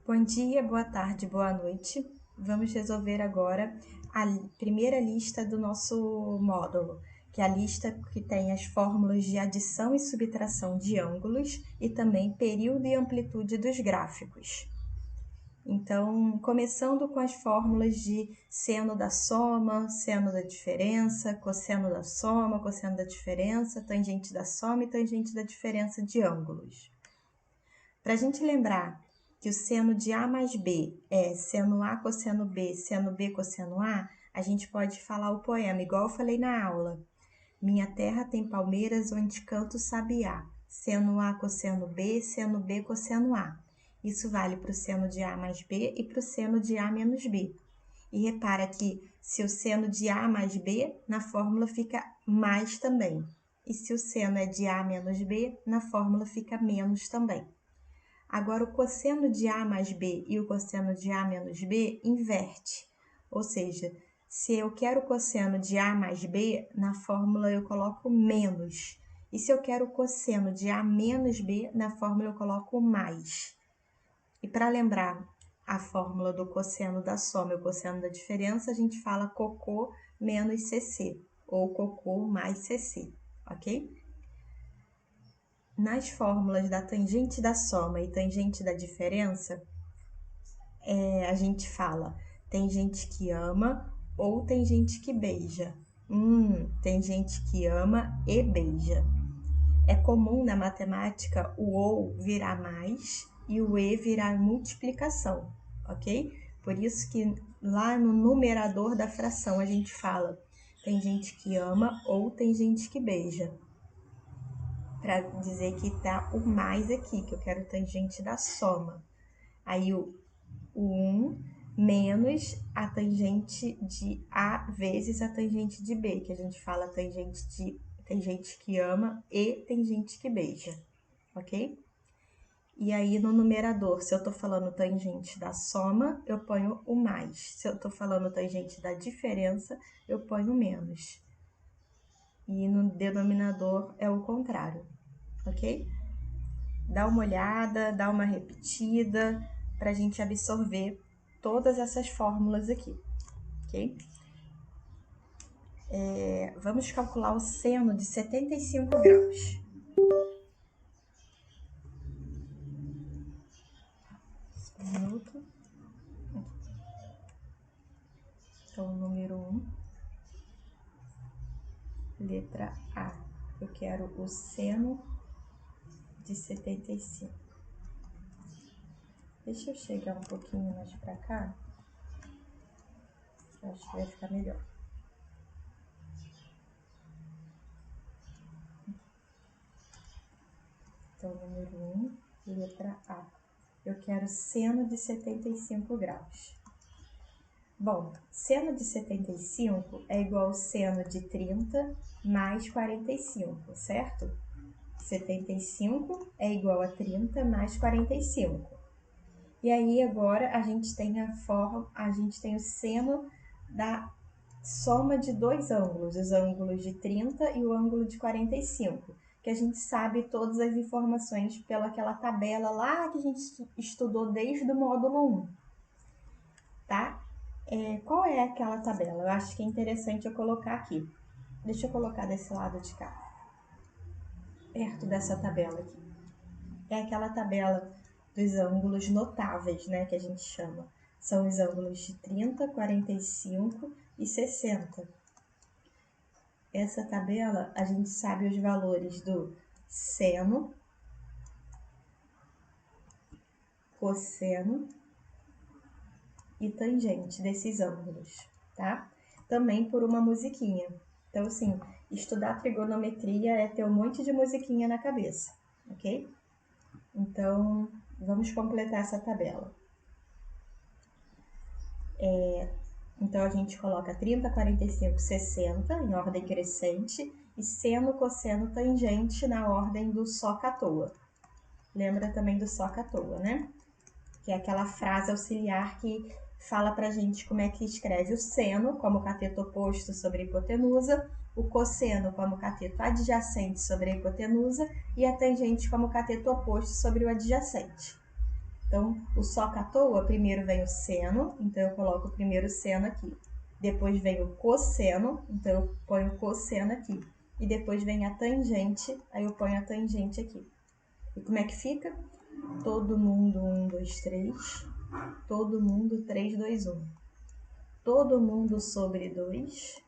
Bom dia, boa tarde, boa noite. Vamos resolver agora a primeira lista do nosso módulo, que é a lista que tem as fórmulas de adição e subtração de ângulos e também período e amplitude dos gráficos. Então, começando com as fórmulas de seno da soma, seno da diferença, cosseno da soma, cosseno da diferença, tangente da soma e tangente da diferença de ângulos. Para a gente lembrar que o seno de A mais B é seno A cosseno B, seno B cosseno A, a gente pode falar o poema, igual eu falei na aula. Minha terra tem palmeiras onde canto sabiá, seno A cosseno B cosseno A. Isso vale para o seno de A mais B e para o seno de A menos B. E repara que se o seno de A mais B, na fórmula fica mais também. E se o seno é de A menos B, na fórmula fica menos também. Agora, o cosseno de A mais B e o cosseno de A menos B inverte. Ou seja, se eu quero o cosseno de A mais B, na fórmula eu coloco menos. E se eu quero o cosseno de A menos B, na fórmula eu coloco mais. E para lembrar a fórmula do cosseno da soma e o cosseno da diferença, a gente fala cocô menos CC, ou cocô mais CC, ok? Nas fórmulas da tangente da soma e tangente da diferença, a gente fala tem gente que ama ou tem gente que beija. Tem gente que ama e beija. É comum na matemática o ou virar mais e o e virar multiplicação, ok? Por isso que lá no numerador da fração a gente fala tem gente que ama ou tem gente que beija. Para dizer que tá o mais aqui, que eu quero tangente da soma. Aí o 1 menos a tangente de A vezes a tangente de B, que a gente fala tangente de tem gente que ama e tem gente que beija, ok? E aí no numerador, se eu tô falando tangente da soma, eu ponho o mais. Se eu tô falando tangente da diferença, eu ponho o menos. E no denominador é o contrário, ok? Dá uma olhada, dá uma repetida, para a gente absorver todas essas fórmulas aqui, ok? Vamos calcular o seno de 75 graus. Um minuto. Então, número 1, letra A. Eu quero o seno de 75. Deixa eu chegar um pouquinho mais para cá, que eu acho que vai ficar melhor. Então, número 1, letra A. Eu quero seno de 75 graus. Bom, seno de 75 é igual ao seno de 30 mais 45, certo? 75 é igual a 30 mais 45. E aí, agora, a gente tem o seno da soma de dois ângulos, os ângulos de 30 e o ângulo de 45, que a gente sabe todas as informações pelaquela tabela lá que a gente estudou desde o módulo 1, tá? Qual é aquela tabela? Eu acho que é interessante eu colocar aqui. Deixa eu colocar desse lado de cá, perto dessa tabela aqui. É aquela tabela dos ângulos notáveis, né, que a gente chama. São os ângulos de 30, 45 e 60. Essa tabela, a gente sabe os valores do seno, cosseno e tangente desses ângulos, tá? Também por uma musiquinha. Então, assim, estudar trigonometria é ter um monte de musiquinha na cabeça, ok? Então, vamos completar essa tabela. Então, a gente coloca 30, 45, 60 em ordem crescente e seno, cosseno, tangente na ordem do soca à toa. Lembra também do soca à toa, né? Que é aquela frase auxiliar que fala pra gente como é que escreve o seno como cateto oposto sobre a hipotenusa, o cosseno como cateto adjacente sobre a hipotenusa e a tangente como cateto oposto sobre o adjacente. Então, o soca à toa, primeiro vem o seno, então eu coloco o primeiro seno aqui. Depois vem o cosseno, então eu ponho o cosseno aqui. E depois vem a tangente, aí eu ponho a tangente aqui. E como é que fica? Todo mundo 1, 2, 3. Todo mundo 3, 2, 1. Todo mundo sobre 2.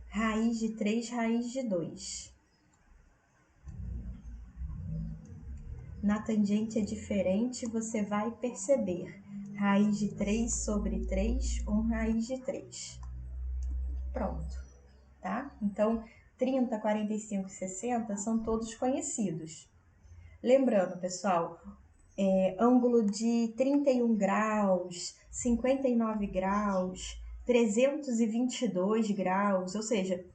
Raiz de 3, raiz de 2. Na tangente é diferente, você vai perceber. Raiz de 3 sobre 3, 1 raiz de 3. Pronto, tá? Então, 30, 45 e 60 são todos conhecidos. Lembrando, pessoal, ângulo de 31 graus, 59 graus, 322 graus, ou seja,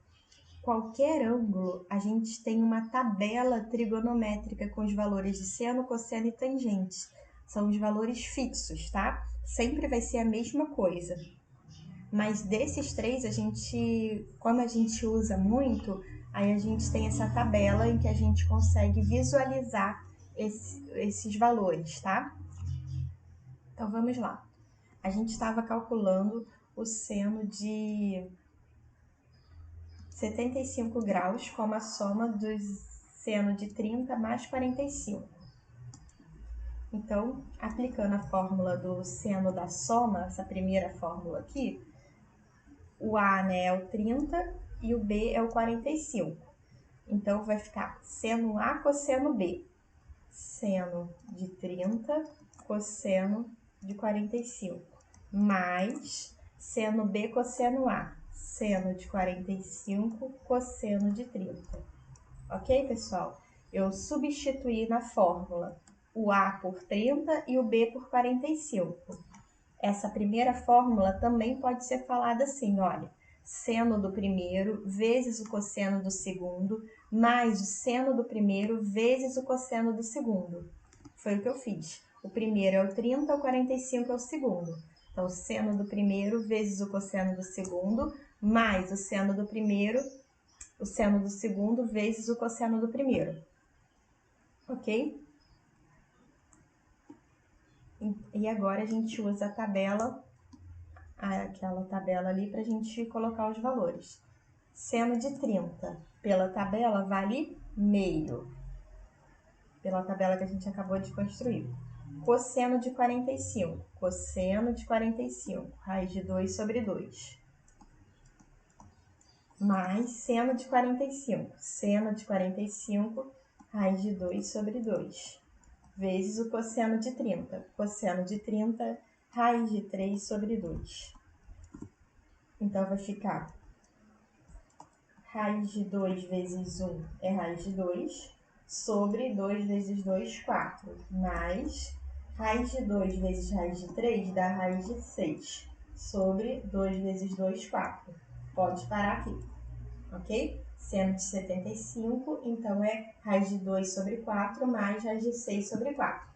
qualquer ângulo, a gente tem uma tabela trigonométrica com os valores de seno, cosseno e tangente. São os valores fixos, tá? Sempre vai ser a mesma coisa. Mas desses três, como a gente usa muito, aí a gente tem essa tabela em que a gente consegue visualizar esses valores, tá? Então, vamos lá. A gente estava calculando o seno de 75 graus como a soma do seno de 30 mais 45. Então, aplicando a fórmula do seno da soma, essa primeira fórmula aqui, o A, né, é o 30 e o B é o 45. Então, vai ficar seno A cosseno B. Seno de 30 cosseno de 45. Mais seno B cosseno A. Seno de 45 cosseno de 30. Ok, pessoal? Eu substituí na fórmula o A por 30 e o B por 45. Essa primeira fórmula também pode ser falada assim, olha, seno do primeiro vezes o cosseno do segundo, mais o seno do primeiro vezes o cosseno do segundo. Foi o que eu fiz. O primeiro é o 30, o 45 é o segundo. Então, o seno do primeiro vezes o cosseno do segundo, mais o seno do primeiro, o seno do segundo vezes o cosseno do primeiro. Ok? E agora a gente usa a tabela, aquela tabela ali, para a gente colocar os valores. Seno de 30, pela tabela, vale meio. Pela tabela que a gente acabou de construir. Cosseno de 45, cosseno de 45, raiz de 2 sobre 2. Mais seno de 45, seno de 45, raiz de 2 sobre 2. Vezes o cosseno de 30, cosseno de 30, raiz de 3 sobre 2. Então, vai ficar raiz de 2 vezes 1 é raiz de 2, sobre 2 vezes 2, 4, mais raiz de 2 vezes raiz de 3 dá raiz de 6, sobre 2 vezes 2, 4. Pode parar aqui, ok? Seno de 75, então é raiz de 2 sobre 4 mais raiz de 6 sobre 4.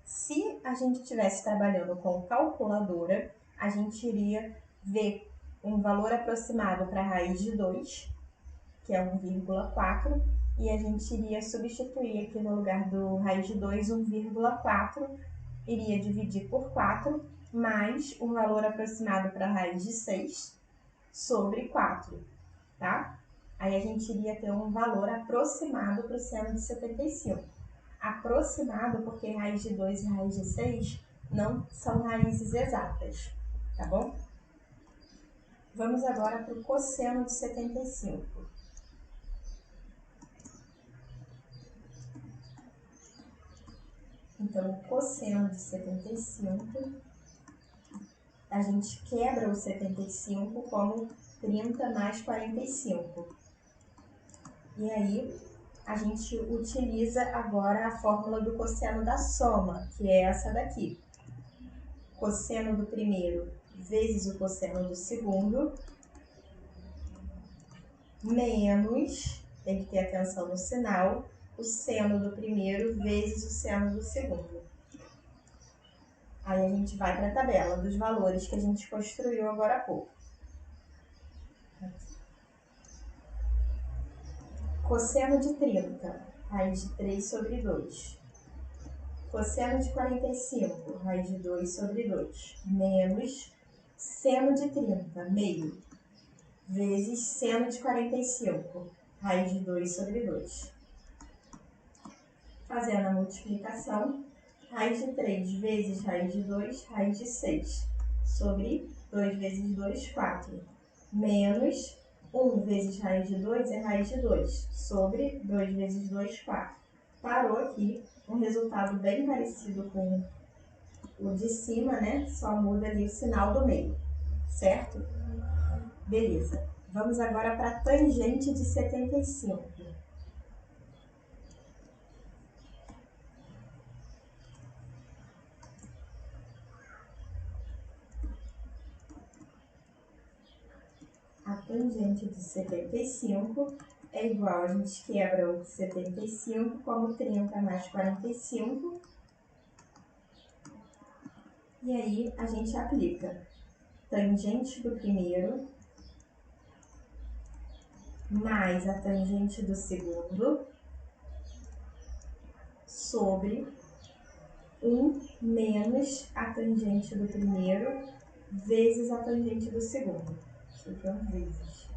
Se a gente estivesse trabalhando com calculadora, a gente iria ver um valor aproximado para a raiz de 2, que é 1,4, e a gente iria substituir aqui no lugar do raiz de 2, 1,4, iria dividir por 4, mais um valor aproximado para a raiz de 6 sobre 4, tá? Aí a gente iria ter um valor aproximado para o seno de 75. Aproximado porque raiz de 2 e raiz de 6 não são raízes exatas, tá bom? Vamos agora para o cosseno de 75. Então, o cosseno de 75, a gente quebra o 75 como 30 mais 45. E aí, a gente utiliza agora a fórmula do cosseno da soma, que é essa daqui. Cosseno do primeiro vezes o cosseno do segundo, menos, tem que ter atenção no sinal, o seno do primeiro vezes o seno do segundo. Aí a gente vai para a tabela dos valores que a gente construiu agora há pouco. Cosseno de 30, raiz de 3 sobre 2. Cosseno de 45, raiz de 2 sobre 2, menos seno de 30, meio, vezes seno de 45, raiz de 2 sobre 2. Fazendo a multiplicação, raiz de 3 vezes raiz de 2, raiz de 6, sobre 2 vezes 2, 4, menos 1 vezes raiz de 2 é raiz de 2, sobre 2 vezes 2, 4. Parou aqui, um resultado bem parecido com o de cima, né? Só muda ali o sinal do meio, certo? Beleza. Vamos agora para a tangente de 75. A tangente de 75 é igual, a gente quebra o 75 como 30 mais 45. E aí a gente aplica tangente do primeiro mais a tangente do segundo sobre 1 menos a tangente do primeiro vezes a tangente do segundo. Isso aqui é vezes,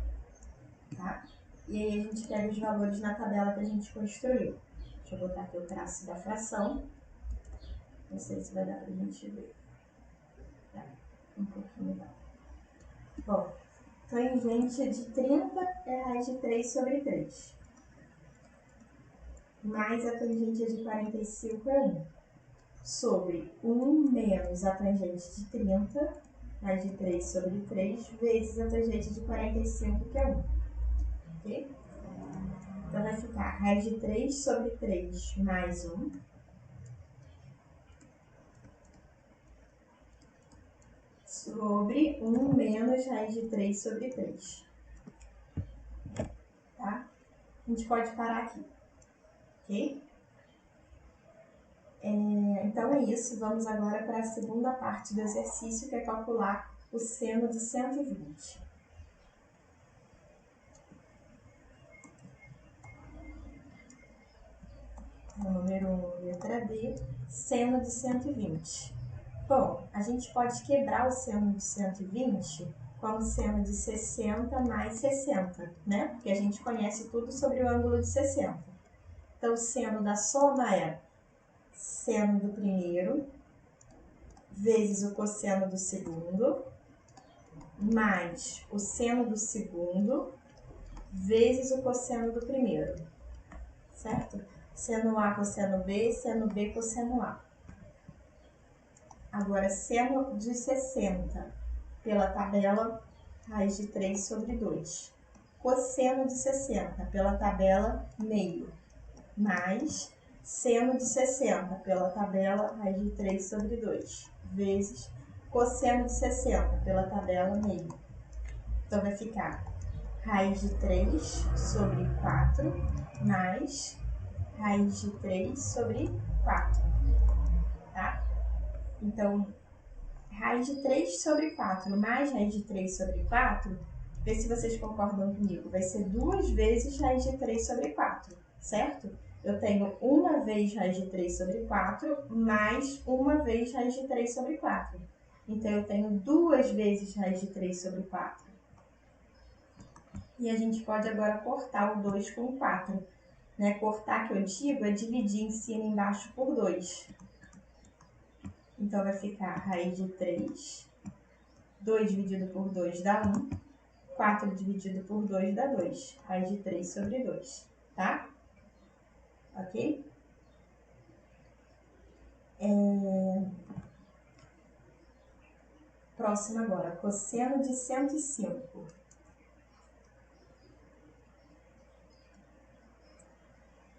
tá? E aí a gente pega os valores na tabela que a gente construiu. Deixa eu botar aqui o traço da fração. Não sei se vai dar pra gente ver. Tá, um pouquinho dá. Bom, tangente de 30 é raiz de 3 sobre 3. Mais a tangente de 45 é 1. Sobre 1 menos a tangente de 30, raiz de 3 sobre 3, vezes a tangente de 45, que é 1. Ok? Então vai ficar raiz de 3 sobre 3 mais 1. Sobre 1 menos raiz de 3 sobre 3. Tá? A gente pode parar aqui. Ok? Então é isso. Vamos agora para a segunda parte do exercício, que é calcular o seno de 120. Número 1, letra D, seno de 120. Bom, a gente pode quebrar o seno de 120 com o seno de 60 mais 60, né? Porque a gente conhece tudo sobre o ângulo de 60. Então, o seno da soma é seno do primeiro vezes o cosseno do segundo, mais o seno do segundo vezes o cosseno do primeiro, certo? Seno A, cosseno B, seno B, cosseno A. Agora, seno de 60 pela tabela raiz de 3 sobre 2. Cosseno de 60 pela tabela meio, mais seno de 60 pela tabela raiz de 3 sobre 2, vezes cosseno de 60 pela tabela meio. Então, vai ficar raiz de 3 sobre 4 mais raiz de 3 sobre 4, tá? Então, raiz de 3 sobre 4 mais raiz de 3 sobre 4, vê se vocês concordam comigo, vai ser 2 vezes raiz de 3 sobre 4, certo? Eu tenho uma vez raiz de 3 sobre 4 mais uma vez raiz de 3 sobre 4. Então, eu tenho 2 vezes raiz de 3 sobre 4. E a gente pode agora cortar o 2 com o 4. Né? Cortar, que eu digo, é dividir em cima e embaixo por 2. Então, vai ficar raiz de 3. 2 dividido por 2 dá 1. 4 dividido por 2 dá 2. Raiz de 3 sobre 2, tá? Ok? Próximo agora, cosseno de 105.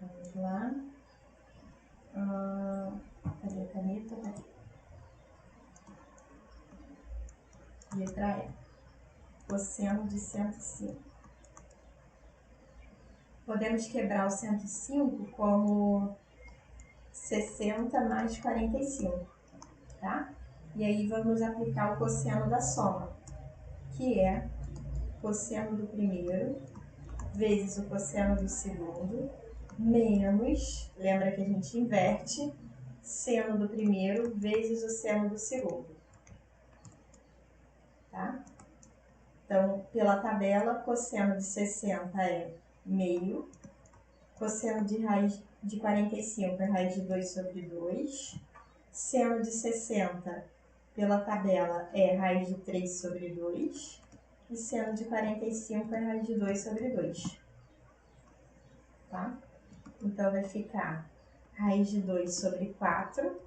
Vamos lá. Cadê a caneta? Letra E. Cosseno de 105. Podemos quebrar o 105 como 60 mais 45, tá? E aí vamos aplicar o cosseno da soma, que é cosseno do primeiro vezes o cosseno do segundo menos, lembra que a gente inverte, seno do primeiro vezes o seno do segundo, tá? Então, pela tabela, cosseno de 60 é meio, cosseno de raiz de 45 é raiz de 2 sobre 2, seno de 60, pela tabela, é raiz de 3 sobre 2, e seno de 45 é raiz de 2 sobre 2, tá? Então, vai ficar raiz de 2 sobre 4,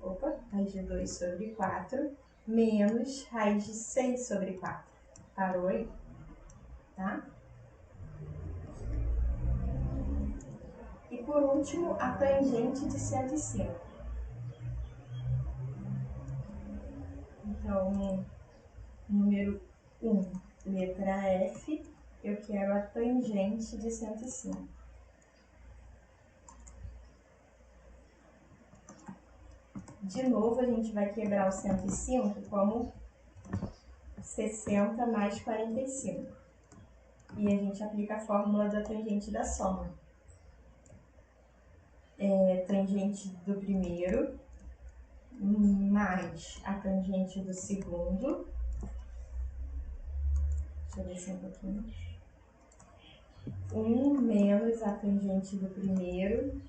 raiz de 2 sobre 4, menos raiz de 6 sobre 4. Parou aí? Tá? E por último, a tangente de 105. Então, número 1, letra F, eu quero a tangente de 105. De novo, a gente vai quebrar o 105 como 60 mais 45. E a gente aplica a fórmula da tangente da soma. Tangente do primeiro mais a tangente do segundo. Deixa eu descer um pouquinho. 1 menos a tangente do primeiro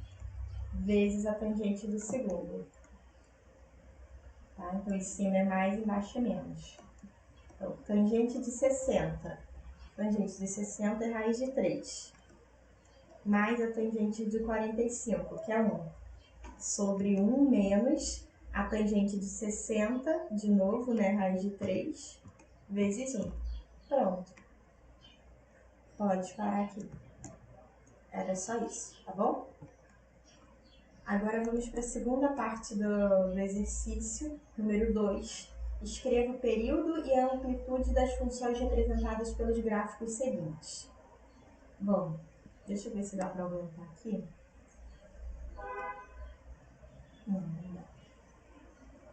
vezes a tangente do segundo. Tá? Então, em cima é mais, embaixo é menos. Então, tangente de 60. Tangente de 60 é raiz de 3. Mais a tangente de 45, que é 1. Sobre 1 menos a tangente de 60, de novo, né? Raiz de 3, vezes 1. Pronto. Pode parar aqui. Era só isso, tá bom? Agora vamos para a segunda parte do exercício, número 2. Escreva o período e a amplitude das funções representadas pelos gráficos seguintes. Bom, deixa eu ver se dá para aumentar aqui. Não dá.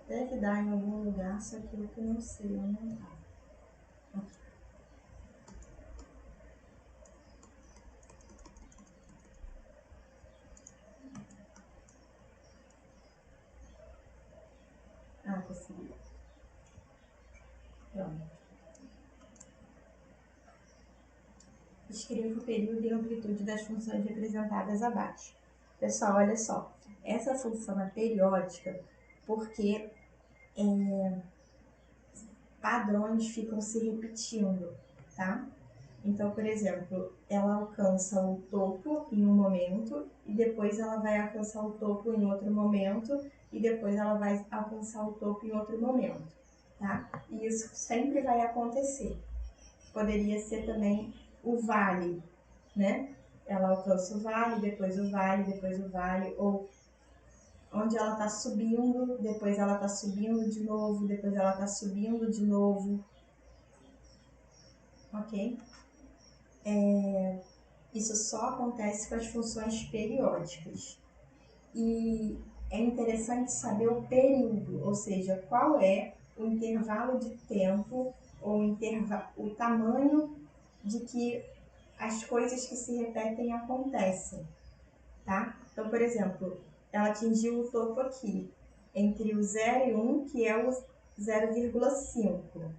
Deve dar em algum lugar, só que eu não sei aumentar. Aqui. Consegui. Pronto. Escreva o período e a amplitude das funções representadas abaixo. Pessoal, olha só. Essa função é periódica porque padrões ficam se repetindo, tá? Então, por exemplo, ela alcança o topo em um momento e depois ela vai alcançar o topo em outro momento e depois ela vai alcançar o topo em outro momento, tá? E isso sempre vai acontecer. Poderia ser também o vale, né? Ela alcança o vale, depois o vale, depois o vale, ou onde ela está subindo, depois ela está subindo de novo, depois ela está subindo de novo, ok? Isso só acontece com as funções periódicas. E é interessante saber o período, ou seja, qual é o intervalo de tempo ou o tamanho de que as coisas que se repetem acontecem, tá? Então, por exemplo, ela atingiu o topo aqui, entre o 0 e 1, que é o 0,5.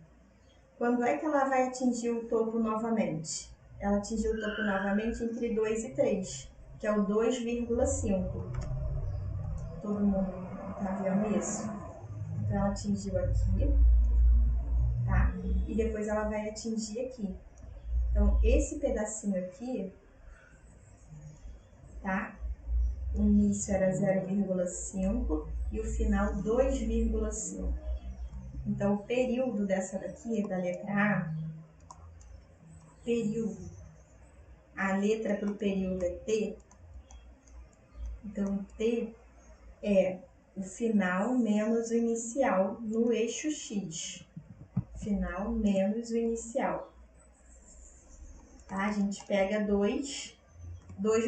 Quando é que ela vai atingir o topo novamente? Ela atingiu o topo novamente entre 2 e 3, que é o 2,5. Todo mundo tá vendo isso? Então, ela atingiu aqui, tá? E depois ela vai atingir aqui. Então, esse pedacinho aqui, tá? O início era 0,5 e o final 2,5. Então, o período dessa daqui, da letra A, período, a letra para o período é T. Então, T é o final menos o inicial no eixo X. Final menos o inicial. Tá? A gente pega dois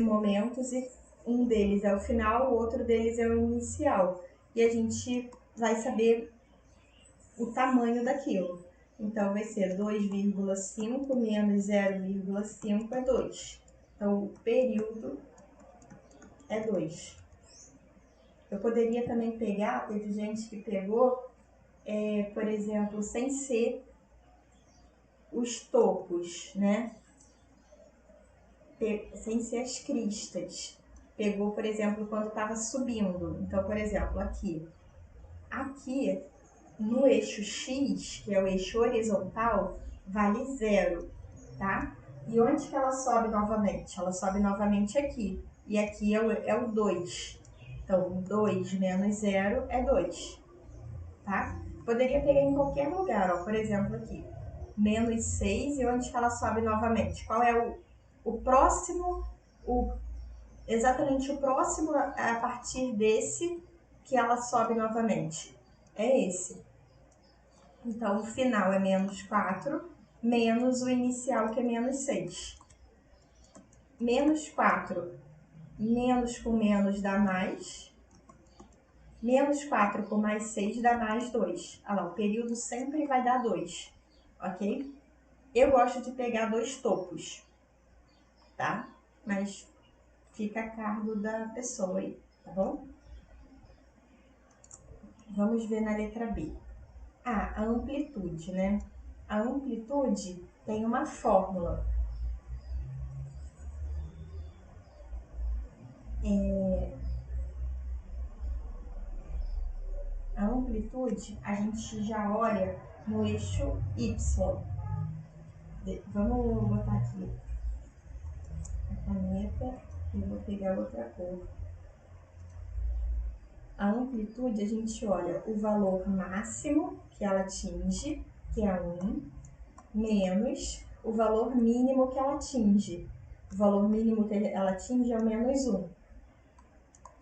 momentos e um deles é o final, o outro deles é o inicial. E a gente vai saber o tamanho daquilo. Então, vai ser 2,5 menos 0,5 é 2. Então, o período é 2. Eu poderia também pegar, teve gente que pegou, por exemplo, sem ser os topos, né? Sem ser as cristas. Pegou, por exemplo, quando estava subindo. Então, por exemplo, aqui no eixo X, que é o eixo horizontal, vale 0, tá? E onde que ela sobe novamente? Ela sobe novamente aqui. E aqui é o 2. Então, 2 menos 0 é 2, tá? Poderia pegar em qualquer lugar, ó. Por exemplo, aqui. Menos 6, e onde que ela sobe novamente? Qual é o próximo, exatamente o próximo a partir desse que ela sobe novamente? É esse. Então, o final é menos 4, menos o inicial, que é menos 6. Menos 4, menos com menos dá mais. Menos 4 com mais 6 dá mais 2. Olha lá, o período sempre vai dar 2, ok? Eu gosto de pegar 2 topos, tá? Mas fica a cargo da pessoa aí, tá bom? Vamos ver na letra B. A amplitude, né? A amplitude tem uma fórmula. A amplitude, a gente já olha no eixo Y. Vamos botar aqui a caneta e vou pegar outra cor. A amplitude, a gente olha o valor máximo que ela atinge, que é 1, menos o valor mínimo que ela atinge. O valor mínimo que ela atinge é o menos 1.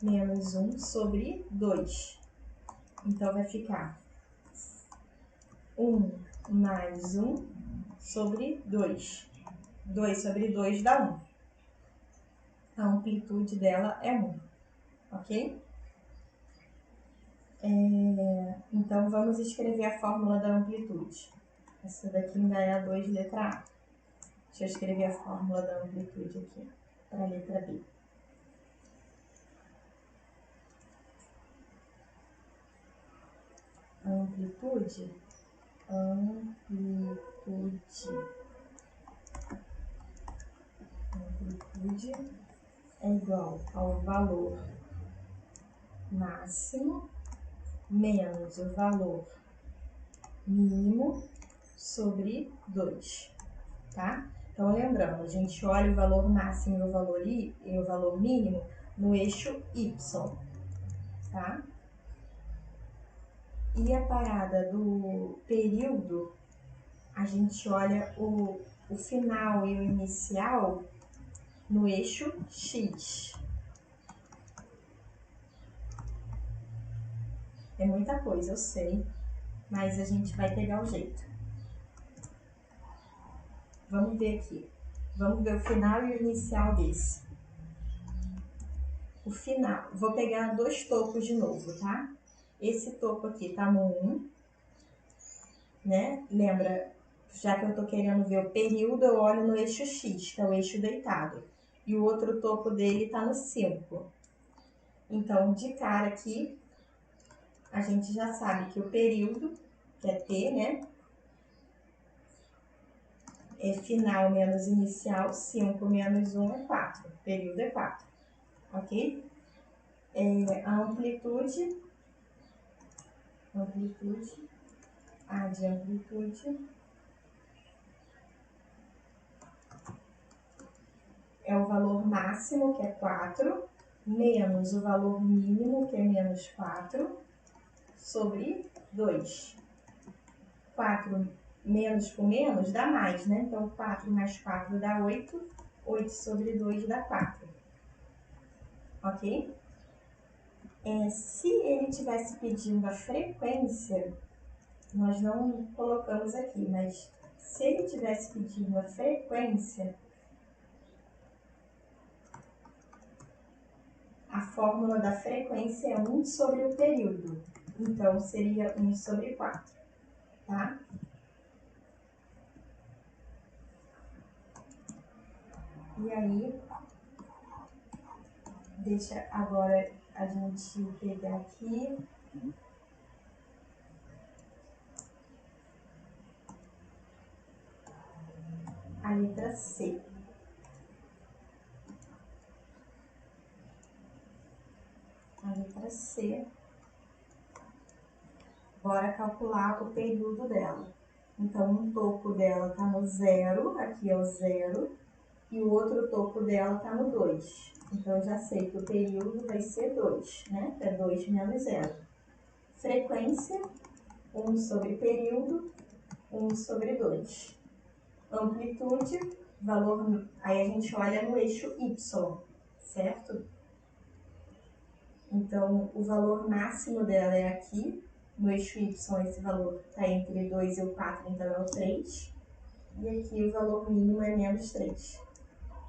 Menos 1 sobre 2. Então, vai ficar 1 mais 1 sobre 2. 2 sobre 2 dá 1. A amplitude dela é 1, ok? Então, vamos escrever a fórmula da amplitude. Essa daqui ainda é a 2, letra A. Deixa eu escrever a fórmula da amplitude aqui, para a letra B. A amplitude é igual ao valor máximo menos o valor mínimo sobre 2, tá? Então, lembrando, a gente olha o valor máximo e o valor mínimo no eixo Y, tá? E a parada do período, a gente olha o final e o inicial no eixo X. É muita coisa, eu sei, mas a gente vai pegar o jeito. Vamos ver aqui. Vamos ver o final e o inicial desse. O final, vou pegar 2 topos de novo, tá? Esse topo aqui tá no 1, né? Lembra, já que eu tô querendo ver o período, eu olho no eixo X, que é o eixo deitado. E o outro topo dele tá no 5. Então, de cara aqui, a gente já sabe que o período, que é T, né? É final menos inicial, 5 menos 1 é 4. O período é 4, ok? A amplitude, A de amplitude é o valor máximo, que é 4, menos o valor mínimo, que é menos 4, sobre 2. 4 menos com menos dá mais, né? Então, 4 mais 4 dá 8. 8 sobre 2 dá 4. Ok? Se ele tivesse pedindo a frequência, nós não colocamos aqui, mas se ele tivesse pedindo a frequência, a fórmula da frequência é 1 sobre o período. Então, seria 1 sobre 4, tá? E aí, Deixa agora a gente pegar aqui. A letra C. A letra C. Bora calcular o período dela. Então, um topo dela está no 0, aqui é o 0, e o outro topo dela está no 2. Então, eu já sei que o período vai ser 2, né? É 2 menos 0. Frequência, 1 sobre período, 1 sobre 2. Amplitude, valor, aí a gente olha no eixo Y, certo? Então, o valor máximo dela é aqui. No eixo Y, esse valor está entre 2 e o 4, então é o 3. E aqui o valor mínimo é menos 3.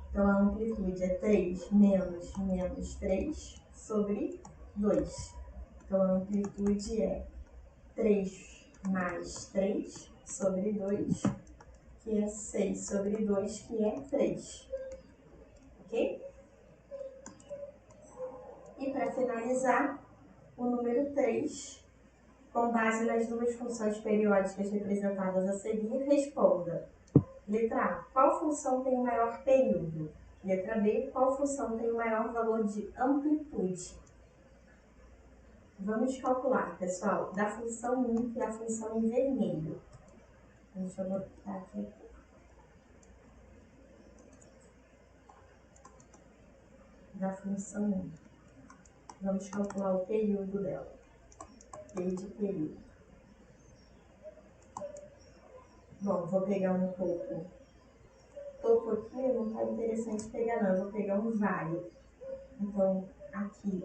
Então, a amplitude é 3 menos 3 sobre 2. Então, a amplitude é 3 mais 3 sobre 2, que é 6 sobre 2, que é 3. Ok? E para finalizar, o número 3, com base nas duas funções periódicas representadas a seguir, responda. Letra A, qual função tem o maior período? Letra B, qual função tem o maior valor de amplitude? Vamos calcular, pessoal, da função 1, que é a função em vermelho. Deixa eu botar aqui. Da função 1. Vamos calcular o período dela. P de período. Bom, vou pegar um topo. Topo aqui não está interessante pegar não, eu vou pegar um vale. Então, aqui,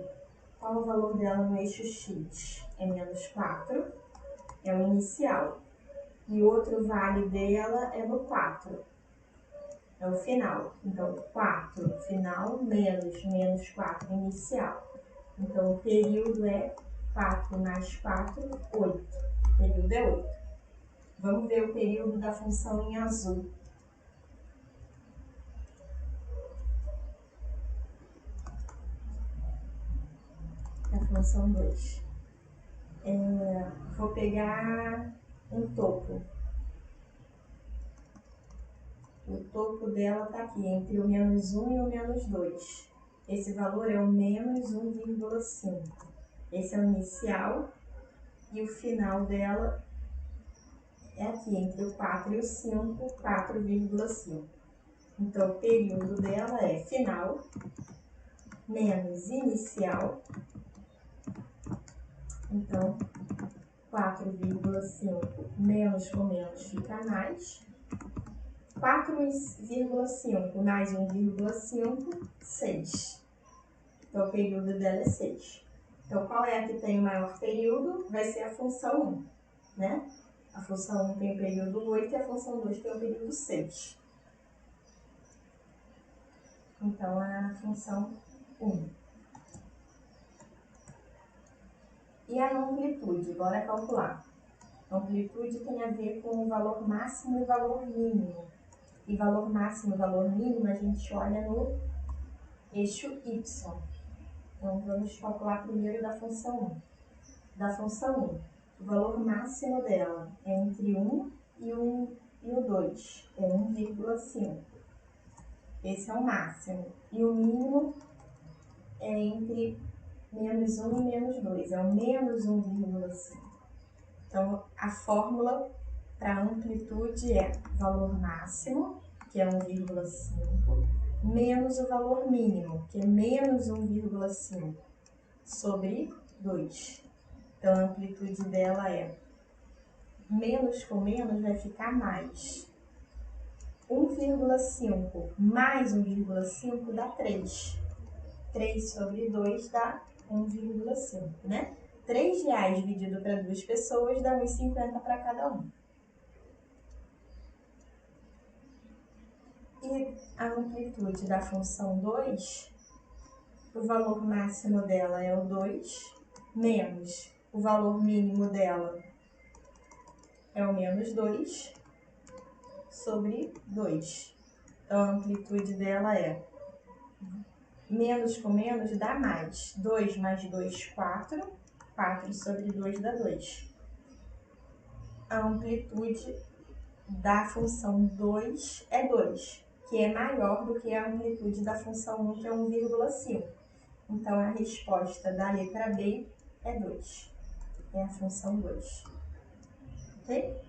qual o valor dela no eixo X? É menos 4, é o inicial. E outro vale dela é no 4, é o final. Então, 4 final menos 4 inicial. Então, o período é 4 mais 4, 8. O período é 8. Vamos ver o período da função em azul. A função 2. Vou pegar um topo. O topo dela está aqui, entre o menos 1 e o menos 2. Esse valor é o menos 1,5. Esse é o inicial e o final dela é aqui, entre o 4 e o 5, 4,5. Então, o período dela é final menos inicial. Então, 4,5 menos com menos fica mais. 4,5 mais 1,5, 6. Então, o período dela é 6. Então, qual é a que tem o maior período? Vai ser a função 1, né? A função 1 tem o período 8 e a função 2 tem o período 6. Então, é a função 1. E a amplitude? Bora calcular. A amplitude tem a ver com o valor máximo e o valor mínimo. E valor máximo e valor mínimo a gente olha no eixo Y. Então, vamos calcular primeiro da função 1. Da função 1, o valor máximo dela é entre 1 e o 2, é 1,5. Esse é o máximo. E o mínimo é entre menos 1 e menos 2, é o menos 1,5. Então, a fórmula para amplitude é valor máximo, que é 1,5, menos o valor mínimo, que é menos 1,5, sobre 2. Então, a amplitude dela é menos com menos vai ficar mais. 1,5 mais 1,5 dá 3. 3 sobre 2 dá 1,5, né? R$3 dividido para 2 pessoas dá 1,50 para cada um. E a amplitude da função 2, o valor máximo dela é o 2, menos o valor mínimo dela é o menos 2, sobre 2. Então, a amplitude dela é Menos com menos dá mais. 2 mais 2, 4. 4 sobre 2 dá 2. A amplitude da função 2 é 2, que é maior do que a amplitude da função 1, que é 1,5. Então, a resposta da letra B é 2. É a função 2. Ok?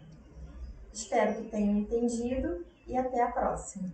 Espero que tenham entendido e até a próxima.